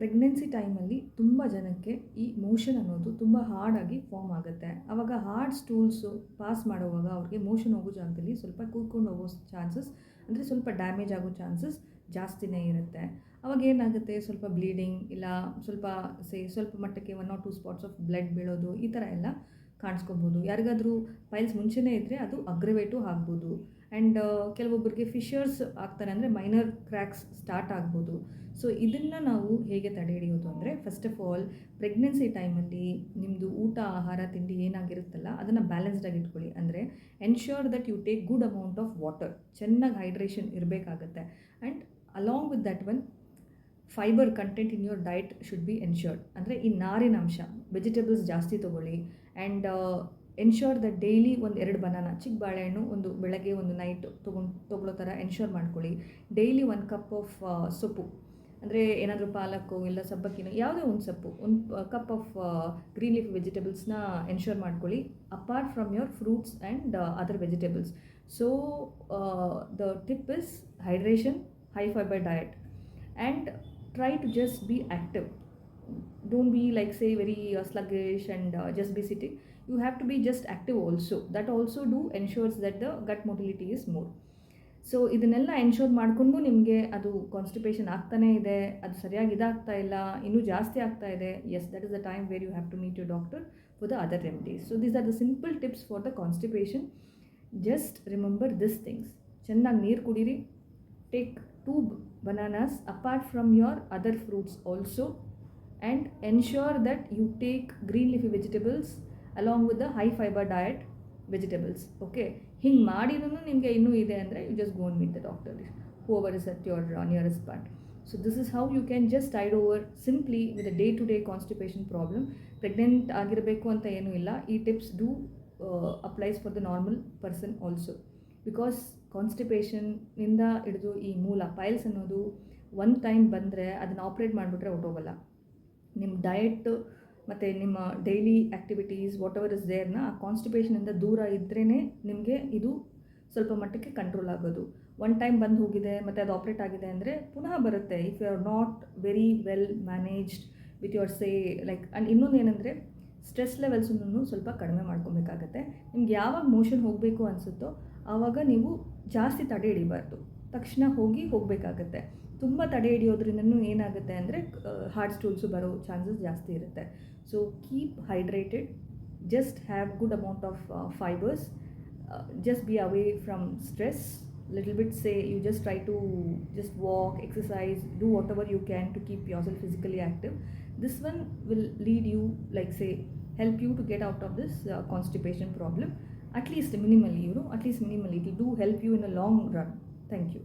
Pregnancy ಟೈಮಲ್ಲಿ ತುಂಬ ಜನಕ್ಕೆ ಈ ಮೋಷನ್ ಅನ್ನೋದು ತುಂಬ ಹಾರ್ಡಾಗಿ ಫಾರ್ಮ್ ಆಗುತ್ತೆ. ಆವಾಗ ಹಾರ್ಡ್ ಸ್ಟೂಲ್ಸು ಪಾಸ್ ಮಾಡುವಾಗ ಅವ್ರಿಗೆ ಮೋಷನ್ ಹೋಗೋ ಜಾಗದಲ್ಲಿ ಸ್ವಲ್ಪ ಕೂತ್ಕೊಂಡು ಹೋಗೋ ಚಾನ್ಸಸ್, ಅಂದರೆ ಸ್ವಲ್ಪ ಡ್ಯಾಮೇಜ್ ಆಗೋ ಚಾನ್ಸಸ್ ಜಾಸ್ತಿನೇ ಇರುತ್ತೆ. ಅವಾಗ ಏನಾಗುತ್ತೆ, ಸ್ವಲ್ಪ ಬ್ಲೀಡಿಂಗ್ ಇಲ್ಲ ಸ್ವಲ್ಪ ಮಟ್ಟಕ್ಕೆ 1 or 2 ಸ್ಪಾಟ್ಸ್ ಆಫ್ ಬ್ಲಡ್ ಬೀಳೋದು, ಈ ಥರ ಎಲ್ಲ ಕಾಣಿಸ್ಕೊಬೋದು. ಯಾರಿಗಾದರೂ ಪೈಲ್ಸ್ ಮುಂಚೆನೇ ಇದ್ದರೆ ಅದು ಅಗ್ರವೇಟು ಆಗ್ಬೋದು. ಆ್ಯಂಡ್ ಕೆಲವೊಬ್ಬರಿಗೆ ಫಿಶರ್ಸ್ ಆಗ್ತಾರೆ, ಅಂದರೆ ಮೈನರ್ ಕ್ರ್ಯಾಕ್ಸ್ ಸ್ಟಾರ್ಟ್ ಆಗ್ಬೋದು. ಸೊ ಇದನ್ನು ನಾವು ಹೇಗೆ ತಡೆ ಹಿಡಿಯೋದು ಅಂದರೆ, ಫಸ್ಟ್ ಆಫ್ ಆಲ್ ಪ್ರೆಗ್ನೆನ್ಸಿ ಟೈಮಲ್ಲಿ ನಿಮ್ಮದು ಊಟ, ಆಹಾರ, ತಿಂಡಿ ಏನಾಗಿರುತ್ತಲ್ಲ ಅದನ್ನು ಬ್ಯಾಲೆನ್ಸ್ಡಾಗಿ ಇಟ್ಕೊಳ್ಳಿ. ಅಂದರೆ ensure that you take good amount of water, ಚೆನ್ನಾಗಿ ಹೈಡ್ರೇಷನ್ ಇರಬೇಕಾಗತ್ತೆ. And along with that one fibre content in your diet should be ensured. ಅಂದರೆ ಈ ನಾರಿನ ಅಂಶ, ವೆಜಿಟೇಬಲ್ಸ್ ಜಾಸ್ತಿ ತೊಗೊಳ್ಳಿ. And ensure that daily 2 banana, ಚಿಕ್ಕ ಬಾಳೆಹಣ್ಣು ಒಂದು ಬೆಳಗ್ಗೆ ಒಂದು ನೈಟ್ ತೊಗೊಳ್ಳೋ ಥರ ಎನ್ಶ್ಯೂರ್ ಮಾಡ್ಕೊಳ್ಳಿ. ಡೈಲಿ 1 ಕಪ್ ಆಫ್ ಸೊಪ್ಪು, ಅಂದರೆ ಏನಾದರೂ ಪಾಲಕ್ಕು ಇಲ್ಲ ಸಬ್ಬಕ್ಕಿನೋ ಯಾವುದೇ ಒಂದು ಸೊಪ್ಪು, ಒಂದು ಕಪ್ ಆಫ್ ಗ್ರೀನ್ ಲೀಫ್ ವೆಜಿಟೇಬಲ್ಸ್ನ ಎನ್ಶ್ಯೂರ್ ಮಾಡ್ಕೊಳ್ಳಿ, apart from your fruits and other vegetables. So the tip is hydration, high fibre diet, and try to just be active. Don't be like say very sluggish and just be sitting. You have to be just active also. That also ensures that the gut motility is more. So ಇದನ್ನೆಲ್ಲ ensure ಮಾಡಿಕೊಂಡು ನಿಮಗೆ ಅದು constipation ಆಗ್ತಾನೇ ಇದೆ, ಅದು ಸರಿಯಾಗಿ ಇದಾಗ್ತಾ ಇಲ್ಲ, ಇನ್ನೂ ಜಾಸ್ತಿ ಆಗ್ತಾ ಇದೆ, yes, that is the time where you have to meet your doctor for the other remedies. So these are the simple tips for the constipation. Just remember this things. ಚೆನ್ನಾಗಿ ನೀರು ಕುಡೀರಿ, take 2 bananas apart from your other fruits also, and ensure that you take green leafy vegetables along with the high fiber diet vegetables. Okay, ಹಿಂಗೆ ಮಾಡಿನೂ ನಿಮಗೆ ಇನ್ನೂ ಇದೆ ಅಂದರೆ you just go and meet the doctor, whoever is at your nearest part. So this is how you can just tide over simply with a day-to-day constipation problem. Pregnant ಆಗಿರಬೇಕು ಅಂತ ಏನೂ ಇಲ್ಲ. ಈ tips applies for the normal person also. Because ಕಾನ್ಸ್ಟಿಪೇಷನ್ನಿಂದ ಹಿಡಿದು ಈ ಮೂಲ piles ಅನ್ನೋದು ಒನ್ ಟೈಮ್ ಬಂದರೆ ಅದನ್ನು ಆಪ್ರೇಟ್ ಮಾಡಿಬಿಟ್ರೆ ಹೊಟ್ಟೋಗಲ್ಲ. ನಿಮ್ಮ ಡಯಟ್ ಮತ್ತು ನಿಮ್ಮ daily activities whatever is ದೇರ್ನ ಆ ಕಾನ್ಸ್ಟಿಪೇಷನಿಂದ ದೂರ ಇದ್ರೇ ನಿಮಗೆ ಇದು ಸ್ವಲ್ಪ ಮಟ್ಟಕ್ಕೆ ಕಂಟ್ರೋಲ್ ಆಗೋದು. ಒನ್ ಟೈಮ್ ಬಂದು ಹೋಗಿದೆ ಮತ್ತು ಅದು ಆಪ್ರೇಟ್ ಆಗಿದೆ ಅಂದರೆ ಪುನಃ ಬರುತ್ತೆ, if you are not very well managed with your like. And ಇನ್ನೊಂದು ಏನಂದರೆ, ಸ್ಟ್ರೆಸ್ ಲೆವೆಲ್ಸನ್ನು ಸ್ವಲ್ಪ ಕಡಿಮೆ ಮಾಡ್ಕೊಬೇಕಾಗತ್ತೆ. ನಿಮ್ಗೆ ಯಾವಾಗ ಮೋಷನ್ ಹೋಗಬೇಕು ಅನಿಸುತ್ತೋ ಆವಾಗ ನೀವು ಜಾಸ್ತಿ ತಡೆ ಹಿಡಿಬಾರ್ದು, ತಕ್ಷಣ ಹೋಗಬೇಕಾಗತ್ತೆ. ತುಂಬ ತಡೆ ಹಿಡಿಯೋದ್ರಿಂದನೂ ಏನಾಗುತ್ತೆ ಅಂದರೆ ಹಾರ್ಡ್ ಸ್ಟೂಲ್ಸು ಬರೋ ಚಾನ್ಸಸ್ ಜಾಸ್ತಿ ಇರುತ್ತೆ. So keep hydrated, just have good amount of fibres, just be away from stress little bit. Say you just try to just walk, exercise, do whatever you can to keep yourself physically active. This one will lead you, like say help you to get out of this constipation problem, at least minimally, at least minimally. It will help you in a long run. Thank you.